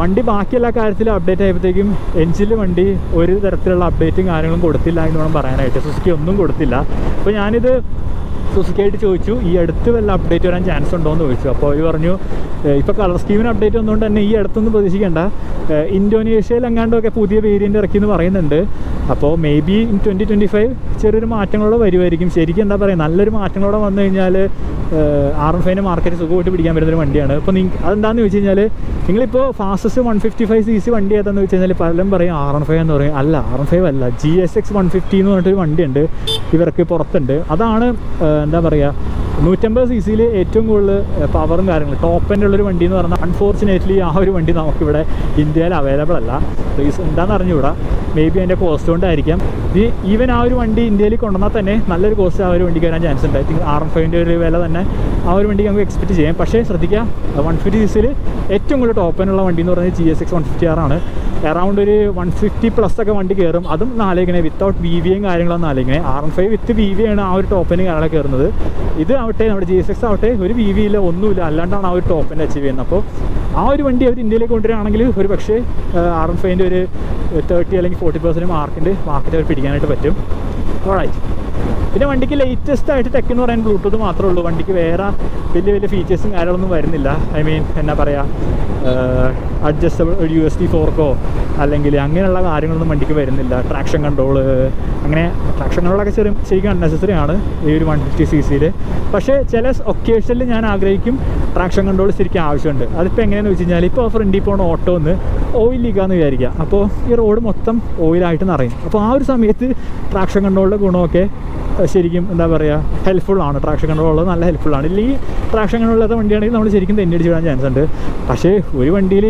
Speaker 1: വണ്ടി ബാക്കിയെല്ലാ കാര്യത്തിലും അപ്ഡേറ്റ് ആയപ്പോഴത്തേക്കും എഞ്ചിനിൽ വണ്ടി ഒരു തരത്തിലുള്ള അപ്ഡേറ്റും കാര്യങ്ങളും കൊടുത്തില്ല എന്ന് വേണം പറയാനായിട്ട്. സുസുക്കി ഒന്നും കൊടുത്തില്ല. അപ്പോൾ ഞാനിത് സുസുക്കിയായിട്ട് ചോദിച്ചു, ഈ അടുത്ത് വല്ല അപ്ഡേറ്റ് വരാൻ ചാൻസ് ഉണ്ടോ എന്ന് ചോദിച്ചു. അപ്പോൾ അവർ പറഞ്ഞു ഇപ്പോൾ കളർ സ്കീമിന് അപ്ഡേറ്റ് വന്നുകൊണ്ട് തന്നെ ഈ അടുത്തൊന്നും പ്രതീക്ഷിക്കേണ്ട, ഇന്തോനേഷ്യയിൽ എങ്ങാണ്ടൊക്കെ പുതിയ വേരിയൻ്റ് ഇറക്കിയെന്ന് പറയുന്നുണ്ട്. അപ്പോൾ മേ ബി ഇൻ 2025 ചെറിയൊരു മാറ്റങ്ങളോടെ വരുമായിരിക്കും. ശരിക്കും എന്താ പറയുക, നല്ലൊരു മാറ്റങ്ങളോടെ വന്നു കഴിഞ്ഞാൽ R15 മാർക്കറ്റ് സുഖമായിട്ട് പിടിക്കാൻ പറ്റുന്നൊരു വണ്ടിയാണ്. ഇപ്പോൾ അതെന്താണെന്ന് ചോദിച്ചു കഴിഞ്ഞാൽ, നിങ്ങളിപ്പോൾ ഫാസ്റ്റസ്റ്റ് 155cc വണ്ടി ഏതാണെന്ന് വെച്ച് കഴിഞ്ഞാൽ പലരും പറയും R15 എന്ന് പറയും. അല്ല, R15 അല്ല, GSX 150 എന്ന് പറഞ്ഞിട്ടൊരു വണ്ടിയുണ്ട് ഇവർക്ക് പുറത്തുണ്ട്. അതാണ് എന്താ പറയുക, 150cc ഏറ്റവും കൂടുതൽ പവറും കാര്യങ്ങളും ടോപ്പ് എൻ്റെ ഉള്ളൊരു വണ്ടി എന്ന് പറഞ്ഞാൽ അൺഫോർച്ചുനേറ്റ്ലി ആ ഒരു വണ്ടി നമുക്കിവിടെ ഇന്ത്യയിൽ അവൈലബിൾ അല്ല. റീസൺ എന്താണെന്ന് അറിഞ്ഞുകൂടാ. മേ ബി അതിൻ്റെ കോസ്റ്റ് കൊണ്ടായിരിക്കാം. ഈവൻ ആ ഒരു വണ്ടി ഇന്ത്യയിൽ കൊണ്ടുവന്നാൽ തന്നെ നല്ലൊരു കോസ്റ്റ് ആ ഒരു വണ്ടിക്ക് വരാൻ ചാൻസ് ഉണ്ട്. ഐ തിങ്ക് R15 ഒരു വില തന്നെ ആ ഒരു വണ്ടിക്ക് നമുക്ക് എക്സ്പെക്ട് ചെയ്യാം. പക്ഷേ ശ്രദ്ധിക്കുക, 150cc ഏറ്റവും കൂടുതൽ ടോപ്പ് എന്നുള്ള വണ്ടി എന്ന് പറഞ്ഞാൽ GSX 150R ആണ്. അറൗണ്ട് ഒരു 150+ ഒക്കെ വണ്ടി കയറും. അതും നാലേക്കണേ വിത്തൗട്ട് VVയും കാര്യങ്ങളൊന്നും നാലേക്കണേ. R15 വിത്ത് VV ആണ് ആ ഒരു ടോപ്പിന് കാര്യങ്ങളൊക്കെ കയറുന്നത്. ഇത് ആവട്ടെ, നമ്മുടെ GSX ആവട്ടെ, ഒരു VV ഇല്ല, ഒന്നുമില്ല, അല്ലാണ്ടാണ് ആ ഒരു ടോപ്പിൻ്റെ അച്ചീവ് ചെയ്യുന്നത്. അപ്പോൾ ആ ഒരു വണ്ടി അവർ ഇന്ത്യയിലേക്ക് കൊണ്ടുവരികയാണെങ്കിൽ ഒരു പക്ഷേ R15 ഒരു 30 അല്ലെങ്കിൽ 40% മാർക്കറ്റ് അവർ പിടിക്കാനായിട്ട് പറ്റും. ഓൾറൈറ്റ്. പിന്നെ വണ്ടിക്ക് ലേറ്റസ്റ്റ് ആയിട്ട് ടെക് എന്ന് പറയാൻ ബ്ലൂടൂത്ത് മാത്രമേ ഉള്ളൂ. വണ്ടിക്ക് വേറെ വലിയ വലിയ ഫീച്ചേഴ്സും കാര്യങ്ങളൊന്നും വരുന്നില്ല. ഐ മീൻ എന്നാ പറയുക, അഡ്ജസ്റ്റബിൾ USB 4 അല്ലെങ്കിൽ അങ്ങനെയുള്ള കാര്യങ്ങളൊന്നും വണ്ടിക്ക് വരുന്നില്ല. ട്രാക്ഷൻ കൺട്രോള്, അങ്ങനെ ട്രാക്ഷൻ കൺട്രോളൊക്കെ ശരിക്കും അൺനെസസറി ആണ് ഈ ഒരു 150cc. പക്ഷേ ചില ഒക്കേഷനിൽ ഞാൻ ആഗ്രഹിക്കും ട്രാക്ഷൻ കൺട്രോൾ ശരിക്കും ആവശ്യമുണ്ട്. അതിപ്പോൾ എങ്ങനെയാണെന്ന് വെച്ച് കഴിഞ്ഞാൽ, ഇപ്പോൾ ഫ്രണ്ടിൽ പോകുന്ന ഓട്ടോ ഒന്ന് ഓയിൽ ലീക്കാന്ന് വിചാരിക്കുക. അപ്പോൾ ഈ റോഡ് മൊത്തം ഓയിലായിട്ട് നിറയും. അപ്പോൾ ആ ഒരു സമയത്ത് ട്രാക്ഷൻ കൺട്രോളിൻ്റെ ഗുണമൊക്കെ ശരിക്കും എന്താ പറയുക, ഹെൽപ്ഫുള്ളാണ്. ട്രാക്ഷൻ കൺട്രോൾ ഉള്ളത് നല്ല ഹെൽപ്ഫുള്ളാണ്. ഇല്ലെങ്കിൽ ട്രാക്ഷൻ കൺട്രോൾ ഇല്ലാത്ത വണ്ടിയാണെങ്കിൽ നമ്മൾ ശരിക്കും തെന്നിയടിച്ച് വിടാൻ ചാൻസ് ഉണ്ട്. പക്ഷേ ഒരു വണ്ടിയിൽ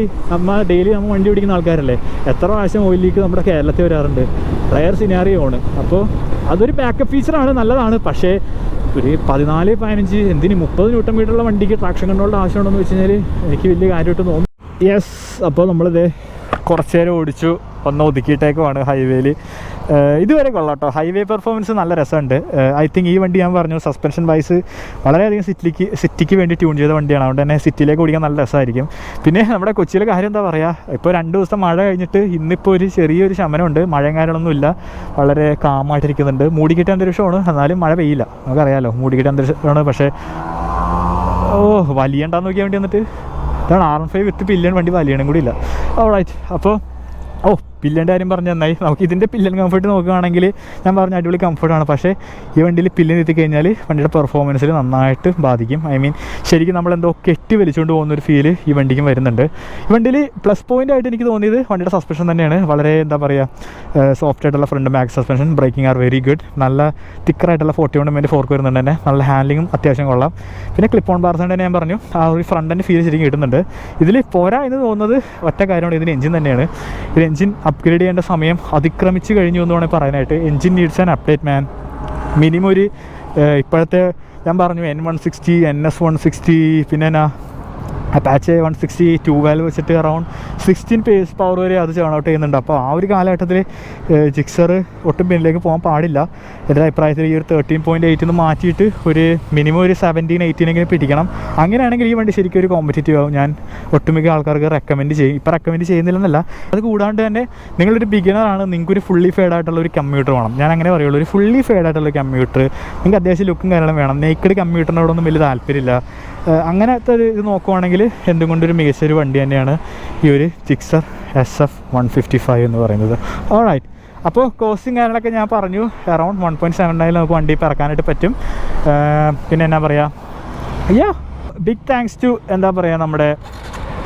Speaker 1: ഡെയിലി നമ്മൾ വണ്ടി ഓടിക്കുന്ന ആൾക്കാരല്ലേ, എത്ര പ്രാവശ്യം ഓയിൽ ലീക്ക് നമ്മുടെ കേരളത്തിൽ വരാറുണ്ട്. റയർ സിനാറിയോ ആണ്. അപ്പോൾ അതൊരു ബാക്കപ്പ് ഫീച്ചറാണ്, നല്ലതാണ്. പക്ഷേ ഒരു 14-15 എന്തിന് 30 Nm വണ്ടിക്ക് ട്രാക്ഷൻ കൺട്രോളിൻ്റെ ആവശ്യമുണ്ടെന്ന് വെച്ച് കഴിഞ്ഞാൽ എനിക്ക് വലിയ കാര്യമായിട്ട് തോന്നുന്നു. യെസ്, അപ്പോൾ നമ്മളിത് കുറച്ച് നേരം ഓടിച്ചു, ഒന്ന് ഒതുക്കിയിട്ടേക്കുമാണ് ഹൈവേയിൽ. ഇതുവരെ കൊള്ളാം കേട്ടോ. ഹൈവേ പെർഫോമൻസ് നല്ല രസമുണ്ട്. ഐ തിങ്ക് ഈ വണ്ടി ഞാൻ പറഞ്ഞു സസ്പെൻഷൻ വൈസ് വളരെയധികം സിറ്റിക്ക് വേണ്ടി ട്യൂൺ ചെയ്ത വണ്ടിയാണ്. അതുകൊണ്ട് തന്നെ സിറ്റിയിലേക്ക് ഓടിക്കാൻ നല്ല രസമായിരിക്കും. പിന്നെ നമ്മുടെ കൊച്ചിയിലെ കാര്യം എന്താ പറയുക, ഇപ്പോൾ 2 ദിവസം മഴ കഴിഞ്ഞിട്ട് ഇന്നിപ്പോൾ ഒരു ചെറിയൊരു ശമനമുണ്ട്. മഴയും കാര്യങ്ങളൊന്നുമില്ല, വളരെ കാമായിട്ടിരിക്കുന്നുണ്ട്. മൂടിക്കെട്ടിയ അന്തരീക്ഷമാണ്, എന്നാലും മഴ പെയ്യില്ല. നമുക്കറിയാമല്ലോ, മൂടിക്കെട്ടിയ അന്തരീക്ഷമാണ്. പക്ഷേ വലിയണ്ടാന്ന് നോക്കിയാൽ വേണ്ടി വന്നിട്ട് ഇതാണ് R15 വിത്ത് പില്ലിയൻ വണ്ടി, വലിയണം കൂടി ഇല്ല. ഓൾറൈറ്റ്. അപ്പോൾ പില്ലിൻ്റെ കാര്യം പറഞ്ഞ് നന്നായി. നമുക്ക് ഇതിൻ്റെ പില്ലിയൻ കംഫർട്ട് നോക്കുകയാണെങ്കിൽ ഞാൻ പറഞ്ഞ അടിപൊളി കംഫർട്ടാണ്. പക്ഷേ ഈ വണ്ടിയിൽ പില്ലിയൻ എത്തിക്കഴിഞ്ഞാൽ വണ്ടിയുടെ പെർഫോമൻസിൽ നന്നായിട്ട് ബാധിക്കും. ഐ മീൻ ശരിക്കും നമ്മളെന്തോ കെട്ടി വലിച്ചുകൊണ്ട് പോകുന്നൊരു ഫീല് ഈ വണ്ടിക്കും വരുന്നുണ്ട്. ഈ വണ്ടിയിൽ പ്ലസ് പോയിൻ്റ് ആയിട്ട് എനിക്ക് തോന്നിയത് വണ്ടിയുടെ സസ്പെൻഷൻ തന്നെയാണ്. വളരെ എന്താ പറയുക, സോഫ്റ്റ് ആയിട്ടുള്ള front back suspension, braking are very good. നല്ല തിക്കറായിട്ടുള്ള 41 mm ഫോർക്ക് വരുന്നുണ്ട് തന്നെ. നല്ല ഹാൻഡ്ലിങ്ങും അത്യാവശ്യം കൊള്ളാം. പിന്നെ ക്ലിപ്പ് ഓൺ ബാർസ് തന്നെ ഞാൻ പറഞ്ഞു, ആ ഒരു ഫ്രണ്ടിൻ്റെ ഫീൽ ശരിക്കും കിട്ടുന്നുണ്ട്. ഇതിൽ പോരാ എന്ന് തോന്നുന്നത് ഒറ്റ കാര്യമാണ്, ഇതിന് എഞ്ചിൻ തന്നെയാണ്. ഇത് എഞ്ചിൻ അപ്ഗ്രേഡ് ചെയ്യേണ്ട സമയം അതിക്രമിച്ച് കഴിഞ്ഞു എന്ന് വേണമെങ്കിൽ പറയാനായിട്ട്. Engine needs an update man. Minimum ഒരു ഇപ്പോഴത്തെ ഞാൻ പറഞ്ഞു N160, NS 160, പിന്നെ അപ്പാച്ചെ 160 2 വാൽവ് വെച്ചിട്ട് അറൗണ്ട് 16 PS പവർ വരെ അത് ചേൺ ഔട്ട് ചെയ്യുന്നുണ്ട്. അപ്പോൾ ആ ഒരു കാലഘട്ടത്തിൽ ജിക്സർ ഒട്ടും പിന്നിലേക്ക് പോകാൻ പാടില്ല. എൻ്റെ അഭിപ്രായത്തിൽ ഈ ഒരു 13.8 മാറ്റിയിട്ട് ഒരു മിനിമം ഒരു 17-18 പിടിക്കണം. അങ്ങനെയാണെങ്കിൽ ഈ വണ്ടി ശരിക്കും ഒരു കോമ്പറ്റീറ്റീവ് ആവും. ഞാൻ ഒട്ടുമിക്ക ആൾക്കാർക്ക് റെക്കമെൻഡ് ചെയ്യും. ഇപ്പോൾ റെക്കമെൻഡ് ചെയ്യുന്നില്ലെന്നല്ല, അത് കൂടാണ്ട് തന്നെ നിങ്ങളൊരു ബിഗിനറാണ്, നിങ്ങൾക്കൊരു ഫുള്ളി ഫെയ്ഡ് ആയിട്ടുള്ള ഒരു കമ്പ്യൂട്ടർ വേണം. ഞാൻ അങ്ങനെ പറയുള്ളൂ, ഒരു ഫുള്ളി ഫെയ്ഡ് ആയിട്ടുള്ള കമ്പ്യൂട്ടർ. നിങ്ങൾക്ക് അത്യാവശ്യം ലുക്കും കാര്യങ്ങളും വേണം. നേക്കഡ് കമ്പ്യൂട്ടറിനോടൊന്നും വലിയ താല്പര്യമില്ല. അങ്ങനത്തെ ഒരു ഇത് നോക്കുവാണെങ്കിൽ എന്തുകൊണ്ടൊരു മികച്ചൊരു വണ്ടി തന്നെയാണ് ഈ ഒരു ജിക്സർ SF 155 എന്ന് പറയുന്നത്. ഓൾറൈറ്റ്. അപ്പോൾ കോസ്റ്റും കാര്യങ്ങളൊക്കെ ഞാൻ പറഞ്ഞു, അറൗണ്ട് 1.79 നമുക്ക് വണ്ടി ഇപ്പോൾ ഇറക്കാനായിട്ട് പറ്റും. പിന്നെ എന്നാ പറയുക, ബിഗ് താങ്ക്സ് ടു എന്താ പറയുക നമ്മുടെ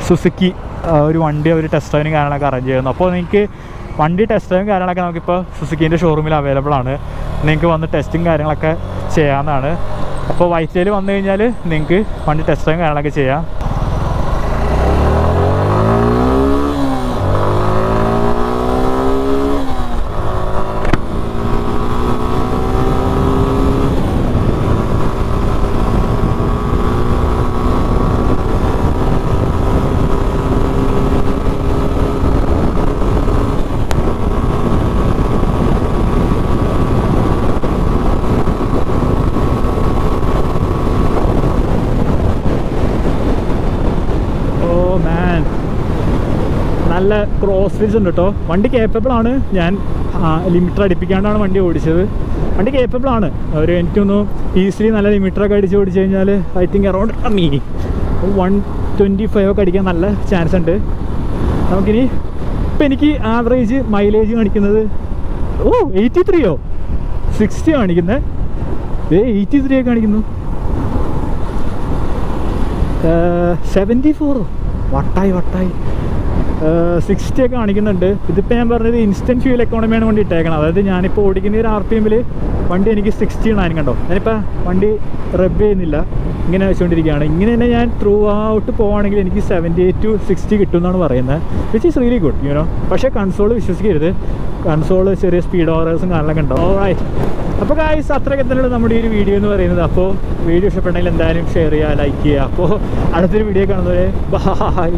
Speaker 1: സുസുക്കി ഒരു വണ്ടി ഒരു ടെസ്റ്റ് ഡ്രൈവിനും കാര്യങ്ങളൊക്കെ അറേഞ്ച് ചെയ്യുന്നു. അപ്പോൾ നിങ്ങൾക്ക് വണ്ടി ടെസ്റ്റ് ഡ്രൈവും കാര്യങ്ങളൊക്കെ നമുക്കിപ്പോൾ സുസുക്കീൻ്റെ ഷോറൂമിൽ അവൈലബിൾ ആണ്. നിങ്ങൾക്ക് വന്ന് ടെസ്റ്റും കാര്യങ്ങളൊക്കെ ചെയ്യാവുന്നതാണ്. അപ്പോൾ വൈറ്റിൽ വന്നു കഴിഞ്ഞാൽ നിങ്ങൾക്ക് വണ്ടി ടെസ്റ്റ് ഡ്രൈവും കാര്യങ്ങളൊക്കെ ചെയ്യാം. നല്ല ക്രോസ് ഫീൽസ് ഉണ്ട് കേട്ടോ. വണ്ടി കേപ്പബിൾ ആണ്. ഞാൻ ലിമിറ്റർ അടിപ്പിക്കാണ്ടാണ് വണ്ടി ഓടിച്ചത്. വണ്ടി കേപ്പബിൾ ആണ്. എനിക്കൊന്ന് ഈസിലി നല്ല ലിമിറ്ററൊക്കെ അടിച്ച് ഓടിച്ചു കഴിഞ്ഞാൽ ഐ തിങ്ക് അറൗണ്ട് 125 ഒക്കെ അടിക്കാൻ നല്ല ചാൻസ് ഉണ്ട്. നമുക്കിനി ഇപ്പം എനിക്ക് ആവറേജ് മൈലേജ് കാണിക്കുന്നത് ഓ 83യോ 60 കാണിക്കുന്നത്. 83 കാണിക്കുന്നു. 74 വട്ടായി 60 ഒക്കെ കാണിക്കുന്നുണ്ട്. ഇതിപ്പോൾ ഞാൻ പറഞ്ഞത് ഇൻസ്റ്റൻറ്റ് ഫ്യൂൽ എക്കോണമിയാണ് വണ്ടി ഇട്ടേക്കണം. അതായത് ഞാനിപ്പോൾ ഓടിക്കുന്ന ഒരു RPM വണ്ടി എനിക്ക് 60 ആണ് കണ്ടോ. ഞാനിപ്പോൾ വണ്ടി റബ്ബ് ചെയ്യുന്നില്ല, ഇങ്ങനെ വെച്ചുകൊണ്ടിരിക്കുകയാണ്. ഇങ്ങനെ തന്നെ ഞാൻ ത്രൂ ഔട്ട് പോവുകയാണെങ്കിൽ എനിക്ക് 78 to 60 കിട്ടും എന്നാണ് പറയുന്നത്, which is really good you know. പക്ഷേ കൺസോൾ വിശ്വസിക്കരുത്, കൺസോൾ ചെറിയ സ്പീഡ് ഓവേഴ്സും കാര്യങ്ങളൊക്കെ ഉണ്ടാവും. ഓൾറൈറ്റ്, അപ്പോൾ ഗായ്സ് അത്രയൊക്കെ തന്നെയുള്ള നമ്മുടെ ഈ ഒരു വീഡിയോ എന്ന് പറയുന്നത്. അപ്പോൾ വീഡിയോ ഇഷ്ടപ്പെട്ടെങ്കിൽ എന്തായാലും ഷെയർ ചെയ്യുക, ലൈക്ക് ചെയ്യുക. അപ്പോൾ അടുത്തൊരു വീഡിയോ കാണുന്നവരെ ബൈ.